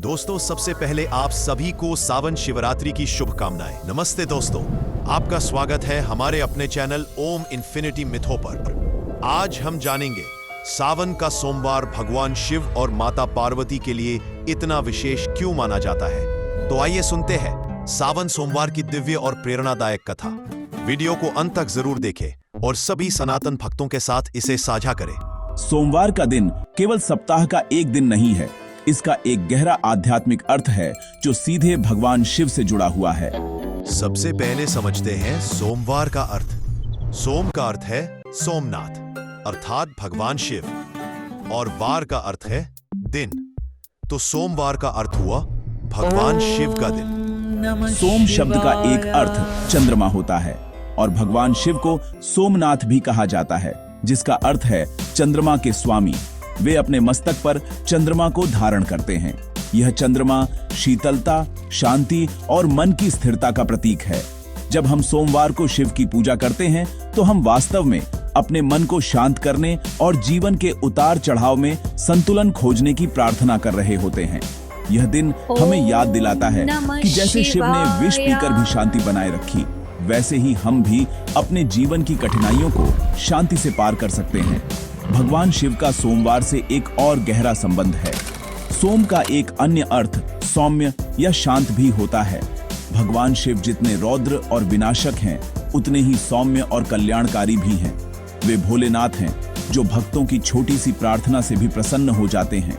दोस्तों, सबसे पहले आप सभी को सावन शिवरात्रि की शुभकामनाएं। नमस्ते दोस्तों, आपका स्वागत है हमारे अपने चैनल ओम इन्फिनिटी मिथों पर। आज हम जानेंगे सावन का सोमवार भगवान शिव और माता पार्वती के लिए इतना विशेष क्यों माना जाता है। तो आइए सुनते हैं सावन सोमवार की दिव्य और प्रेरणादायक कथा। वीडियो को अंत तक जरूर देखें और सभी सनातन भक्तों के साथ इसे साझा करें। सोमवार का दिन केवल सप्ताह का एक दिन नहीं है, इसका एक गहरा आध्यात्मिक अर्थ है जो सीधे भगवान शिव से जुड़ा हुआ है। सबसे पहले समझते हैं सोमवार का अर्थ। सोम का अर्थ है सोमनाथ अर्थात भगवान शिव, और वार का अर्थ है दिन। तो सोमवार का अर्थ हुआ भगवान शिव का दिन। सोम शब्द का एक अर्थ चंद्रमा होता है और भगवान शिव को सोमनाथ भी कहा जाता है, जिसका अर्थ है चंद्रमा के स्वामी। वे अपने मस्तक पर चंद्रमा को धारण करते हैं। यह चंद्रमा शीतलता, शांति और मन की स्थिरता का प्रतीक है। जब हम सोमवार को शिव की पूजा करते हैं तो हम वास्तव में अपने मन को शांत करने और जीवन के उतार चढ़ाव में संतुलन खोजने की प्रार्थना कर रहे होते हैं। यह दिन हमें याद दिलाता है कि जैसे शिव ने विष पीकर भी शांति बनाए रखी, वैसे ही हम भी अपने जीवन की कठिनाइयों को शांति से पार कर सकते हैं। भगवान शिव का सोमवार से एक और गहरा संबंध है। सोम का एक अन्य अर्थ सौम्य या शांत भी होता है। भगवान शिव जितने रौद्र और विनाशक हैं, उतने ही सौम्य और कल्याणकारी भी हैं। वे भोलेनाथ हैं जो भक्तों की छोटी सी प्रार्थना से भी प्रसन्न हो जाते हैं।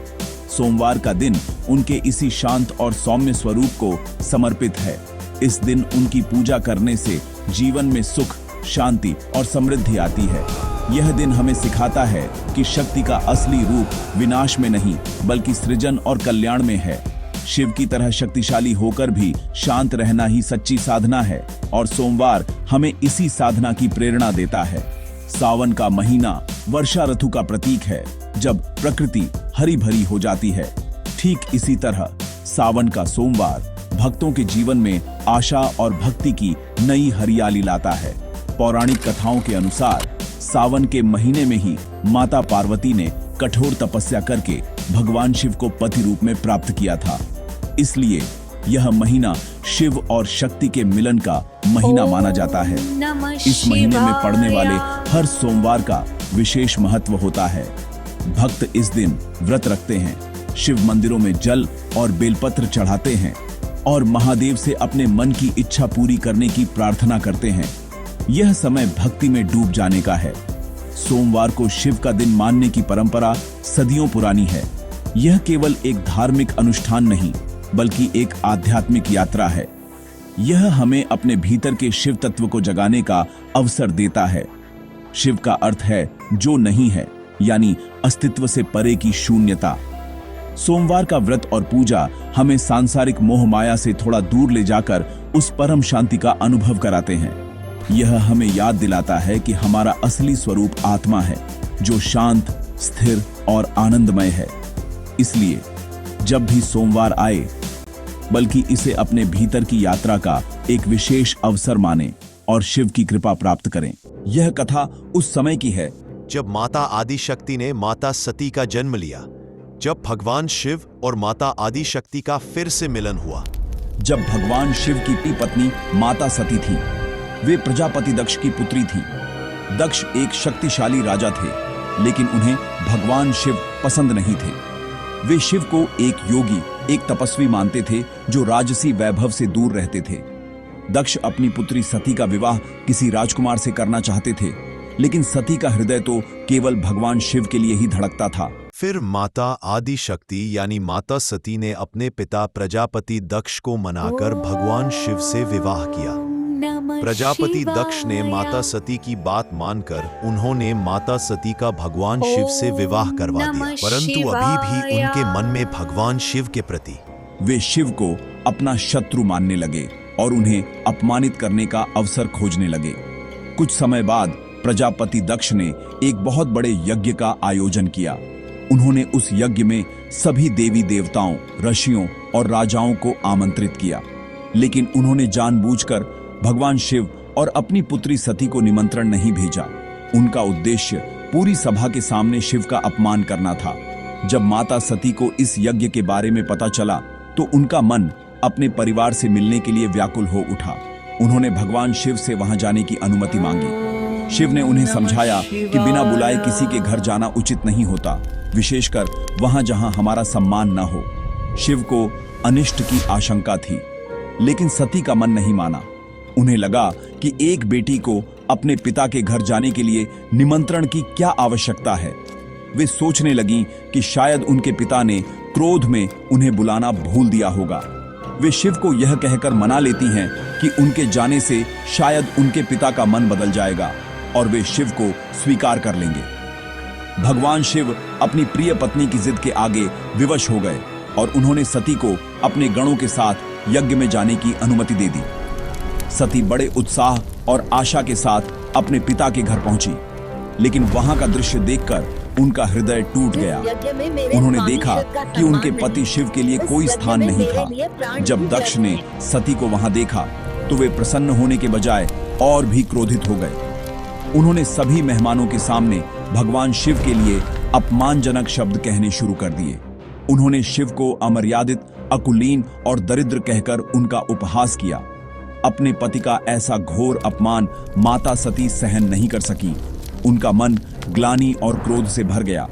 सोमवार का दिन उनके इसी शांत और सौम्य स्वरूप को समर्पित है। इस दिन उनकी पूजा करने से जीवन में सुख, शांति और समृद्धि आती है। यह दिन हमें सिखाता है कि शक्ति का असली रूप विनाश में नहीं बल्कि सृजन और कल्याण में है। शिव की तरह शक्तिशाली होकर भी शांत रहना ही सच्ची साधना है, और सोमवार हमें इसी साधना की प्रेरणा देता है। सावन का महीना वर्षा ऋतु का प्रतीक है, जब प्रकृति हरी भरी हो जाती है। ठीक इसी तरह सावन का सोमवार भक्तों के जीवन में आशा और भक्ति की नई हरियाली लाता है। पौराणिक कथाओं के अनुसार सावन के महीने में ही माता पार्वती ने कठोर तपस्या करके भगवान शिव को पति रूप में प्राप्त किया था। इसलिए यह महीना शिव और शक्ति के मिलन का महीना माना जाता है। इस महीने में पड़ने वाले हर सोमवार का विशेष महत्व होता है। भक्त इस दिन व्रत रखते हैं, शिव मंदिरों में जल और बेलपत्र चढ़ाते हैं और महादेव से अपने मन की इच्छा पूरी करने की प्रार्थना करते हैं। यह समय भक्ति में डूब जाने का है। सोमवार को शिव का दिन मानने की परंपरा सदियों पुरानी है। यह केवल एक धार्मिक अनुष्ठान नहीं बल्कि एक आध्यात्मिक यात्रा है। यह हमें अपने भीतर के शिव तत्व को जगाने का अवसर देता है। शिव का अर्थ है जो नहीं है, यानी अस्तित्व से परे की शून्यता। सोमवार का व्रत और पूजा हमें सांसारिक मोह माया से थोड़ा दूर ले जाकर उस परम शांति का अनुभव कराते हैं। यह हमें याद दिलाता है कि हमारा असली स्वरूप आत्मा है, जो शांत, स्थिर और आनंदमय है। इसलिए जब भी सोमवार आए, बल्कि इसे अपने भीतर की यात्रा का एक विशेष अवसर माने और शिव की कृपा प्राप्त करें। यह कथा उस समय की है जब माता आदिशक्ति ने माता सती का जन्म लिया, जब भगवान शिव और माता आदिशक्ति का फिर से मिलन हुआ। जब भगवान शिव की पत्नी माता सती थी, वे प्रजापति दक्ष की पुत्री थी। दक्ष एक शक्तिशाली राजा थे, लेकिन उन्हें भगवान शिव पसंद नहीं थे। वे शिव को एक योगी, एक तपस्वी मानते थे जो राजसी वैभव से दूर रहते थे। दक्ष अपनी पुत्री सती का विवाह किसी राजकुमार से करना चाहते थे, लेकिन सती का हृदय तो केवल भगवान शिव के लिए ही धड़कता था। फिर माता आदिशक्ति यानी माता सती ने अपने पिता प्रजापति दक्ष को मनाकर भगवान शिव से विवाह किया। प्रजापति दक्ष ने माता सती की बात मानकर उन्होंने माता सती का भगवान शिव से विवाह करवा दिया, परंतु अभी भी उनके मन में भगवान शिव के प्रति वे शिव को अपना शत्रु मानने लगे और उन्हें अपमानित करने का अवसर खोजने लगे। कुछ समय बाद प्रजापति दक्ष ने एक बहुत बड़े यज्ञ का आयोजन किया। उन्होंने उस यज्ञ में सभी देवी देवताओं, ऋषियों और राजाओं को आमंत्रित किया, लेकिन उन्होंने जानबूझकर भगवान शिव और अपनी पुत्री सती को निमंत्रण नहीं भेजा। उनका उद्देश्य पूरी सभा के सामने शिव का अपमान करना था। जब माता सती को इस यज्ञ के बारे में पता चला तो उनका मन अपने परिवार से मिलने के लिए व्याकुल हो उठा। उन्होंने भगवान शिव से वहां जाने की अनुमति मांगी। शिव ने उन्हें समझाया कि बिना बुलाए किसी के घर जाना उचित नहीं होता, विशेषकर वहां जहां हमारा सम्मान न हो। शिव को अनिष्ट की आशंका थी, लेकिन सती का मन नहीं माना। उन्हें लगा कि एक बेटी को अपने पिता के घर जाने के लिए निमंत्रण की क्या आवश्यकता है। वे सोचने लगीं कि शायद उनके पिता ने क्रोध में उन्हें बुलाना भूल दिया होगा। वे शिव को यह कहकर मना लेती हैं कि उनके जाने से शायद उनके पिता का मन बदल जाएगा और वे शिव को स्वीकार कर लेंगे। भगवान शिव अपनी प्रिय पत्नी की जिद के आगे विवश हो गए और उन्होंने सती को अपने गणों के साथ यज्ञ में जाने की अनुमति दे दी। सती बड़े उत्साह और आशा के साथ अपने पिता के घर पहुंची, लेकिन वहां का दृश्य देखकर उनका हृदय टूट गया। उन्होंने देखा कि उनके पति शिव के लिए कोई स्थान नहीं था। जब दक्ष ने सती को वहां देखा तो वे प्रसन्न होने के बजाय और भी क्रोधित हो गए। उन्होंने सभी मेहमानों के सामने भगवान शिव के लिए अपमानजनक शब्द कहने शुरू कर दिए। उन्होंने शिव को अमर्यादित, अकुलीन और दरिद्र कहकर उनका उपहास किया। अपने पति का ऐसा घोर अपमान माता सती सहन नहीं कर सकी। उनका मन ग्लानि और क्रोध से भर गया।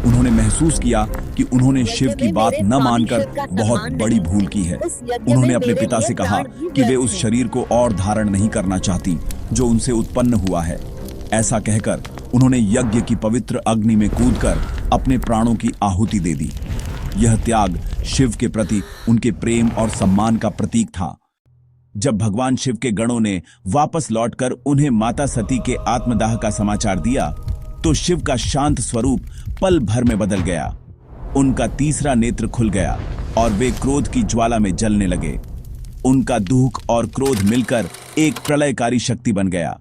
उन्होंने महसूस किया कि उन्होंने शिव की बात न मानकर बहुत बड़ी भूल की है। उन्होंने अपने पिता से कहा कि वे उस शरीर को और धारण नहीं करना चाहती जो उनसे उत्पन्न हुआ है। ऐसा कहकर उन्होंने यज्ञ की पवित्र अग्नि में कूदकर अपने प्राणों की आहुति दे दी। यह त्याग शिव के प्रति उनके प्रेम और सम्मान का प्रतीक था। जब भगवान शिव के गणों ने वापस लौटकर उन्हें माता सती के आत्मदाह का समाचार दिया तो शिव का शांत स्वरूप पल भर में बदल गया। उनका तीसरा नेत्र खुल गया और वे क्रोध की ज्वाला में जलने लगे। उनका दुख और क्रोध मिलकर एक प्रलयकारी शक्ति बन गया।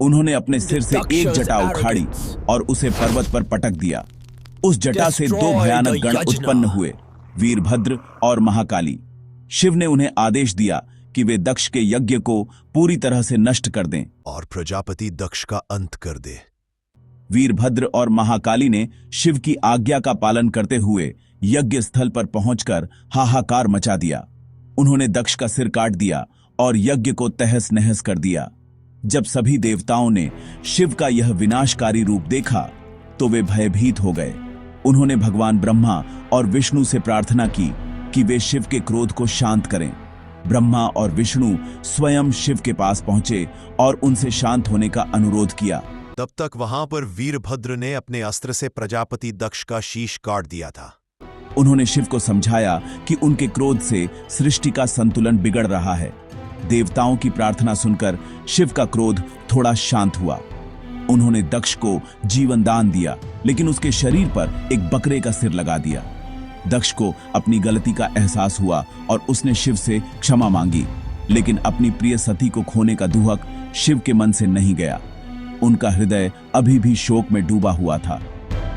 उन्होंने अपने सिर से एक जटा उखाड़ी और उसे पर्वत पर पटक दिया। उस जटा से दो भयानक गण उत्पन्न हुए, वीरभद्र और महाकाली। शिव ने उन्हें आदेश दिया कि वे दक्ष के यज्ञ को पूरी तरह से नष्ट कर दें और प्रजापति दक्ष का अंत कर दे। वीरभद्र और महाकाली ने शिव की आज्ञा का पालन करते हुए यज्ञ स्थल पर पहुंचकर हाहाकार मचा दिया। उन्होंने दक्ष का सिर काट दिया और यज्ञ को तहस नहस कर दिया। जब सभी देवताओं ने शिव का यह विनाशकारी रूप देखा तो वे भयभीत हो गए। उन्होंने भगवान ब्रह्मा और विष्णु से प्रार्थना की कि वे शिव के क्रोध को शांत करें। ब्रह्मा और विष्णु स्वयं शिव के पास पहुंचे और उनसे शांत होने का अनुरोध किया। तब तक वहां पर वीरभद्र ने अपने अस्त्र से प्रजापति दक्ष का शीश काट दिया था। उन्होंने शिव को समझाया कि उनके क्रोध से सृष्टि का संतुलन बिगड़ रहा है। देवताओं की प्रार्थना सुनकर शिव का क्रोध थोड़ा शांत हुआ। उन्होंने दक्ष को जीवन दान दिया, लेकिन उसके शरीर पर एक बकरे का सिर लगा दिया। दक्ष को अपनी गलती का एहसास हुआ और उसने शिव से क्षमा मांगी, लेकिन अपनी प्रिय सती को खोने का दुहक शिव के मन से नहीं गया। उनका हृदय अभी भी शोक में डूबा हुआ था।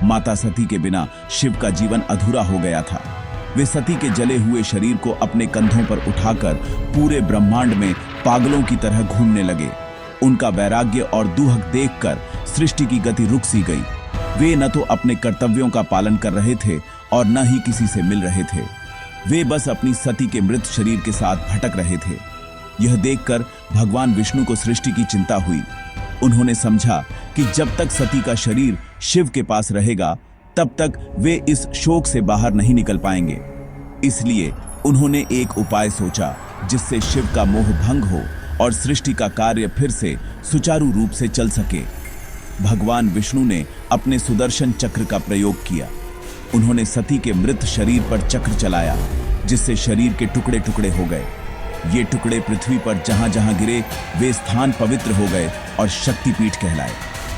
माता सती के बिना शिव का जीवन अधूरा हो गया था। वे सती के जले हुए शरीर को अपने कंधों पर उठाकर पूरे ब्रह्मांड में पागलों की तरह घूमने लगे। उनका वैराग्य और दुहक देखकर सृष्टि की गति रुक सी गई। वे न तो अपने कर्तव्यों का पालन कर रहे थे और न ही किसी से मिल रहे थे। वे बस अपनी सती के मृत शरीर के साथ भटक रहे थे। यह देखकर भगवान विष्णु को सृष्टि की चिंता हुई। उन्होंने समझा कि जब तक सती का शरीर शिव के पास रहेगा तब तक वे इस शोक से बाहर नहीं निकल पाएंगे। इसलिए उन्होंने एक उपाय सोचा जिससे शिव का मोह भंग हो और सृष्टि का कार्य फिर से सुचारू रूप से चल सके। भगवान विष्णु ने अपने सुदर्शन चक्र का प्रयोग किया। उन्होंने सती के मृत शरीर पर चक्र चलाया, जिससे शरीर के टुकड़े टुकड़े हो गए। ये टुकड़े पृथ्वी पर जहां जहां गिरे वे स्थान पवित्र हो गए और शक्तिपीठ कहलाए।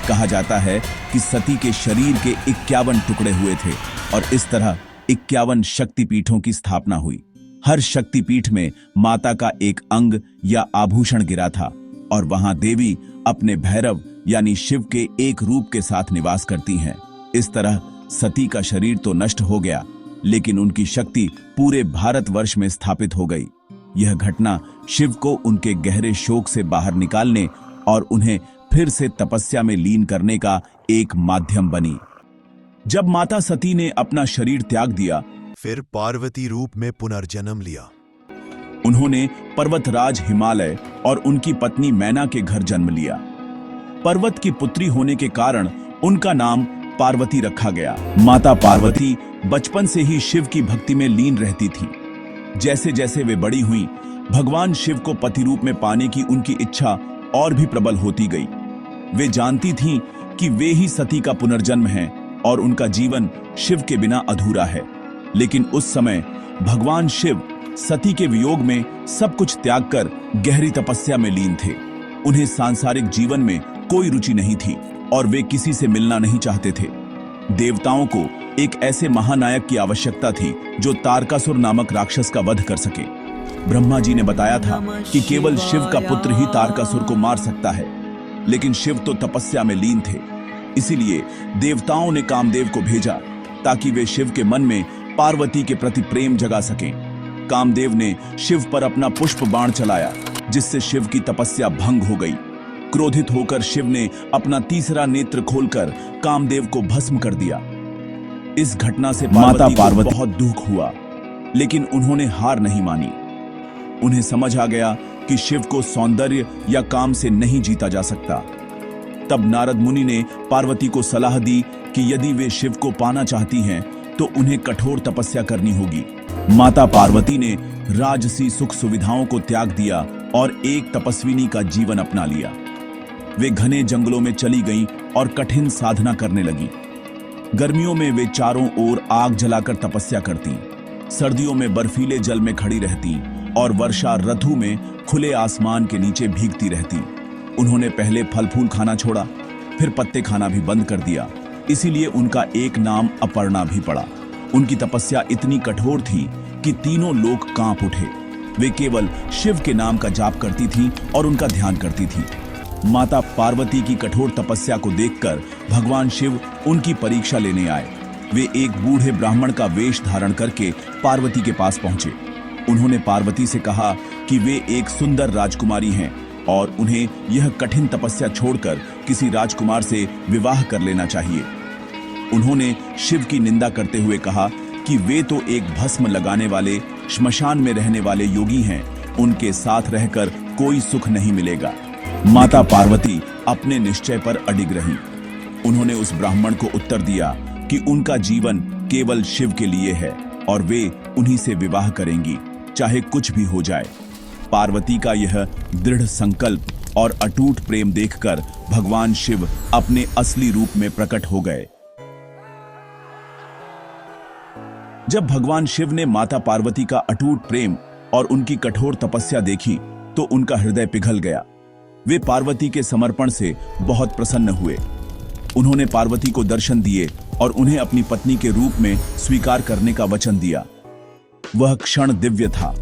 कहा जाता है कि सती के शरीर के 51 टुकड़े हुए थे और इस तरह 51 शक्तिपीठों की स्थापना हुई। हर शक्तिपीठ में माता का एक अंग या आभूषण गिरा था और वहां देवी अपने भैरव यानी शिव के एक रूप के साथ निवास करती हैं। इस तरह सती का शरीर तो नष्ट हो गया, लेकिन उनकी शक्ति पूरे भारतवर्ष में स्थापित हो गई। यह घटना शिव को उनके गहरे शोक से बाहर निकालने और उन्हें फिर से तपस्या में लीन करने का एक माध्यम बनी। जब माता सती ने अपना शरीर त्याग दिया, फिर पार्वती रूप में पुनर्जन्म लिया। उन्होंने पर्वतराज हिमालय और उनकी पत्नी मैना के घर जन्म लिया। पर्वत की पुत्री होने के कारण उनका नाम पार्वती रखा गया। माता पार्वती बचपन से ही शिव की भक्ति में लीन रहती थी। जैसे जैसे वे बड़ी हुईं, भगवान शिव को पति रूप में पाने की उनकी इच्छा और भी प्रबल होती गई। वे जानती थीं कि वे ही सती का पुनर्जन्म हैं और उनका जीवन शिव के बिना अधूरा है। लेकिन उस समय भगवान शिव सती के वियोग में सब कुछ त्याग कर गहरी तपस्या में लीन थे। उन्हें सांसारिक जीवन में कोई रुचि नहीं थी और वे किसी से मिलना नहीं चाहते थे। देवताओं को एक ऐसे महानायक की आवश्यकता थी जो तारकासुर नामक राक्षस का वध कर सके। ब्रह्मा जी ने बताया था कि केवल शिव का पुत्र ही तारकासुर को मार सकता है, लेकिन शिव तो तपस्या में लीन थे। इसीलिए देवताओं ने कामदेव को भेजा ताकि वे शिव के मन में पार्वती के प्रति प्रेम जगा सकें। कामदेव ने शिव पर अपना पुष्प बाण चलाया, जिससे शिव की तपस्या भंग हो गई। क्रोधित होकर शिव ने अपना तीसरा नेत्र खोलकर कामदेव को भस्म कर दिया। इस घटना से माता पार्वती को बहुत दुख हुआ, लेकिन उन्होंने हार नहीं मानी। उन्हें समझ आ गया कि शिव को सौंदर्य या काम से नहीं जीता जा सकता। तब नारद मुनि ने पार्वती को सलाह दी कि यदि वे शिव को पाना चाहती हैं तो उन्हें कठोर तपस्या करनी होगी। माता पार्वती ने राजसी सुख सुविधाओं को त्याग दिया और एक तपस्विनी का जीवन अपना लिया। वे घने जंगलों में चली गईं और कठिन साधना करने लगीं। गर्मियों में वे चारों ओर आग जलाकर तपस्या करती, सर्दियों में बर्फीले जल में खड़ी रहती और वर्षा ऋतु में खुले आसमान के नीचे भीगती रहती। उन्होंने पहले फल फूल खाना छोड़ा, फिर पत्ते खाना भी बंद कर दिया। इसीलिए उनका एक नाम अपर्णा भी पड़ा। उनकी तपस्या इतनी कठोर थी कि तीनों लोग कांप उठे। वे केवल शिव के नाम का जाप करती थीं और उनका ध्यान करती थीं। माता पार्वती की कठोर तपस्या को देखकर भगवान शिव उनकी परीक्षा लेने आए। वे एक बूढ़े ब्राह्मण का वेश धारण करके पार्वती के पास पहुंचे। उन्होंने पार्वती से कहा कि वे एक सुंदर राजकुमारी हैं और उन्हें यह कठिन तपस्या छोड़कर किसी राजकुमार से विवाह कर लेना चाहिए। उन्होंने शिव की निंदा करते हुए कहा कि वे तो एक भस्म लगाने वाले श्मशान में रहने वाले योगी हैं, उनके साथ रहकर कोई सुख नहीं मिलेगा। माता पार्वती अपने निश्चय पर अडिग रहीं। उन्होंने उस ब्राह्मण को उत्तर दिया कि उनका जीवन केवल शिव के लिए है और वे उन्हीं से विवाह करेंगी, चाहे कुछ भी हो जाए। पार्वती का यह दृढ़ संकल्प और अटूट प्रेम देखकर भगवान शिव अपने असली रूप में प्रकट हो गए। जब भगवान शिव ने माता पार्वती का अटूट प्रेम और उनकी कठोर तपस्या देखी तो उनका हृदय पिघल गया। वे पार्वती के समर्पण से बहुत प्रसन्न हुए। उन्होंने पार्वती को दर्शन दिए और उन्हें अपनी पत्नी के रूप में स्वीकार करने का वचन दिया। वह क्षण दिव्य था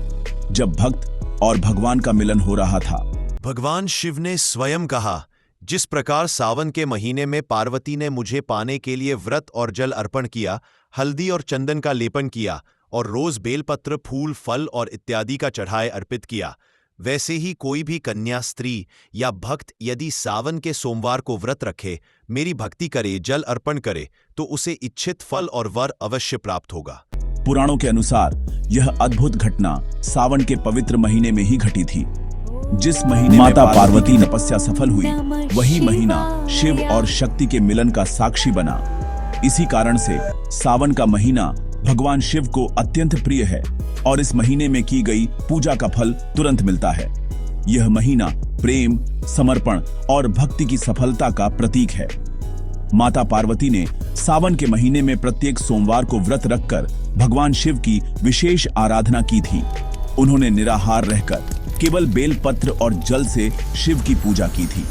जब भक्त और भगवान का मिलन हो रहा था। भगवान शिव ने स्वयं कहा, जिस प्रकार सावन के महीने में पार्वती ने मुझे पाने के लिए व्रत और जल अर्पण किया, हल्दी और चंदन का लेपन किया और रोज बेलपत्र, फूल, फल और इत्यादि का चढ़ाए अर्पित किया, वैसे ही कोई भी कन्या, स्त्री या भक्त यदि सावन के सोमवार को व्रत रखे, मेरी भक्ति करे, जल अर्पण करे, तो उसे इच्छित फल और वर अवश्य प्राप्त होगा। पुराणों के अनुसार यह अद्भुत घटना सावन के पवित्र महीने में ही घटी थी। जिस महीने माता पार्वती की तपस्या सफल हुई, वही महीना शिव और शक्ति के मिलन का साक्षी बना। इसी कारण से सावन का महीना भगवान शिव को अत्यंत प्रिय है और इस महीने में की गई पूजा का फल तुरंत मिलता है। यह महीना प्रेम, समर्पण और भक्ति की सफलता का प्रतीक है। माता पार्वती ने सावन के महीने में प्रत्येक सोमवार को व्रत रखकर भगवान शिव की विशेष आराधना की थी। उन्होंने निराहार रहकर केवल बेलपत्र और जल से शिव की पूजा की थी।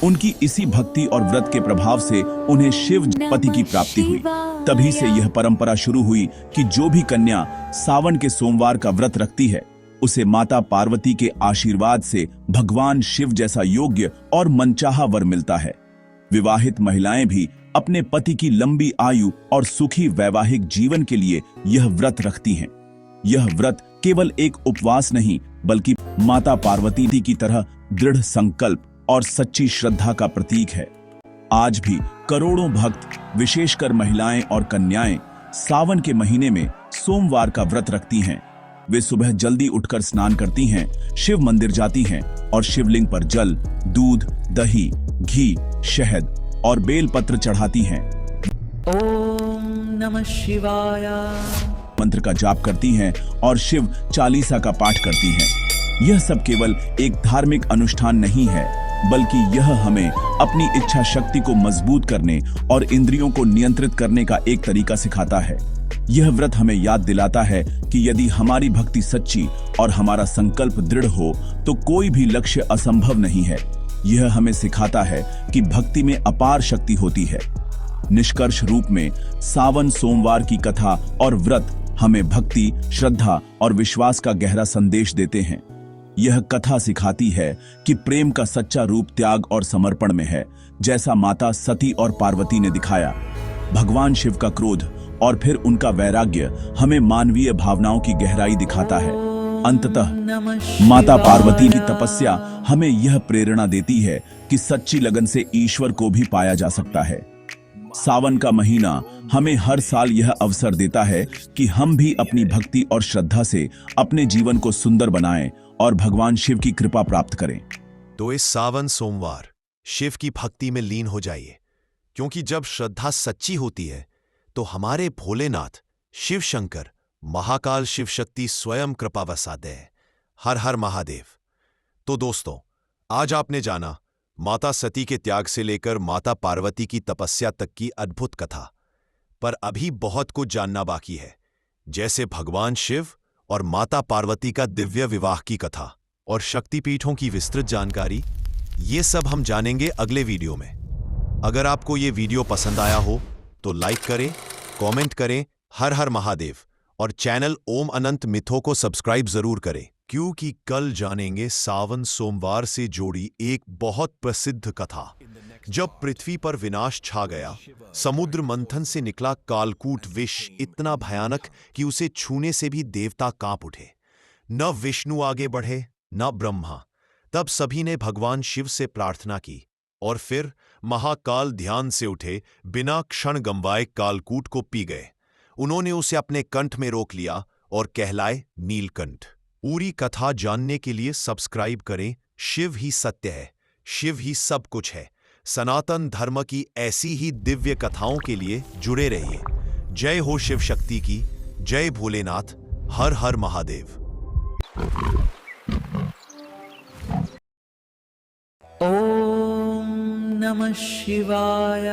उनकी इसी भक्ति और व्रत के प्रभाव से उन्हें शिव पति की प्राप्ति हुई। तभी से यह परंपरा शुरू हुई कि जो भी कन्या सावन के सोमवार का व्रत रखती है, उसे माता पार्वती के आशीर्वाद से भगवान शिव जैसा योग्य और मनचाहा वर मिलता है। विवाहित महिलाएं भी अपने पति की लंबी आयु और सुखी वैवाहिक जीवन के लिए यह व्रत रखती हैं। यह व्रत केवल एक उपवास नहीं, बल्कि माता पार्वती की तरह दृढ़ संकल्प और सच्ची श्रद्धा का प्रतीक है। आज भी करोड़ों भक्त, विशेषकर महिलाएं और कन्याएं, सावन के महीने में सोमवार का व्रत रखती हैं। वे सुबह जल्दी उठकर स्नान करती हैं, शिव मंदिर जाती हैं और शिवलिंग पर जल, दूध, दही, घी, शहद और बेलपत्र चढ़ाती हैं। ओम नमः शिवाय। मंत्र का जाप करती हैं और शिव चालीसा का पाठ करती हैं। यह सब केवल एक धार्मिक अनुष्ठान नहीं है, बल्कि यह हमें अपनी इच्छा शक्ति को मजबूत करने और इंद्रियों को नियंत्रित करने का एक तरीका सिखाता है। यह व्रत हमें याद दिलाता है कि यदि हमारी भक्ति सच्ची और हमारा संकल्प दृढ़ हो तो कोई भी लक्ष्य असंभव नहीं है। यह हमें सिखाता है कि भक्ति में अपार शक्ति होती है। निष्कर्ष रूप में सावन सोमवार की कथा और व्रत हमें भक्ति, श्रद्धा और विश्वास का गहरा संदेश देते हैं। यह कथा सिखाती है कि प्रेम का सच्चा रूप त्याग और समर्पण में है, जैसा माता सती और पार्वती ने दिखाया। भगवान शिव का क्रोध और फिर उनका वैराग्य हमें मानवीय भावनाओं की गहराई दिखाता है। अंततः माता पार्वती की तपस्या हमें यह प्रेरणा देती है कि सच्ची लगन से ईश्वर को भी पाया जा सकता है। सावन का महीना हमें हर साल यह अवसर देता है कि हम भी अपनी भक्ति और श्रद्धा से अपने जीवन को सुंदर बनाएं और भगवान शिव की कृपा प्राप्त करें। तो इस सावन सोमवार शिव की भक्ति में लीन हो जाइए, क्योंकि जब श्रद्धा सच्ची होती है तो हमारे भोलेनाथ शिव शंकर महाकाल शिव शक्ति स्वयं कृपा बरसा दे। हर हर महादेव। तो दोस्तों, आज आपने जाना माता सती के त्याग से लेकर माता पार्वती की तपस्या तक की अद्भुत कथा। पर अभी बहुत कुछ जानना बाकी है, जैसे भगवान शिव और माता पार्वती का दिव्य विवाह की कथा और शक्तिपीठों की विस्तृत जानकारी। ये सब हम जानेंगे अगले वीडियो में। अगर आपको ये वीडियो पसंद आया हो तो लाइक करें, कमेंट करें, हर हर महादेव, और चैनल ओम अनंत मिथों को सब्सक्राइब जरूर करें, क्योंकि कल जानेंगे सावन सोमवार से जोड़ी एक बहुत प्रसिद्ध कथा। जब पृथ्वी पर विनाश छा गया, समुद्र मंथन से निकला कालकूट विष इतना भयानक कि उसे छूने से भी देवता कांप उठे। न विष्णु आगे बढ़े न ब्रह्मा। तब सभी ने भगवान शिव से प्रार्थना की और फिर महाकाल ध्यान से उठे, बिना क्षण गंवाए कालकूट को पी गए। उन्होंने उसे अपने कंठ में रोक लिया और कहलाए नीलकंठ। पूरी कथा जानने के लिए सब्सक्राइब करें। शिव ही सत्य है, शिव ही सब कुछ है। सनातन धर्म की ऐसी ही दिव्य कथाओं के लिए जुड़े रहिए। जय हो शिव शक्ति की, जय भोलेनाथ, हर हर महादेव। ओम नमः शिवाय।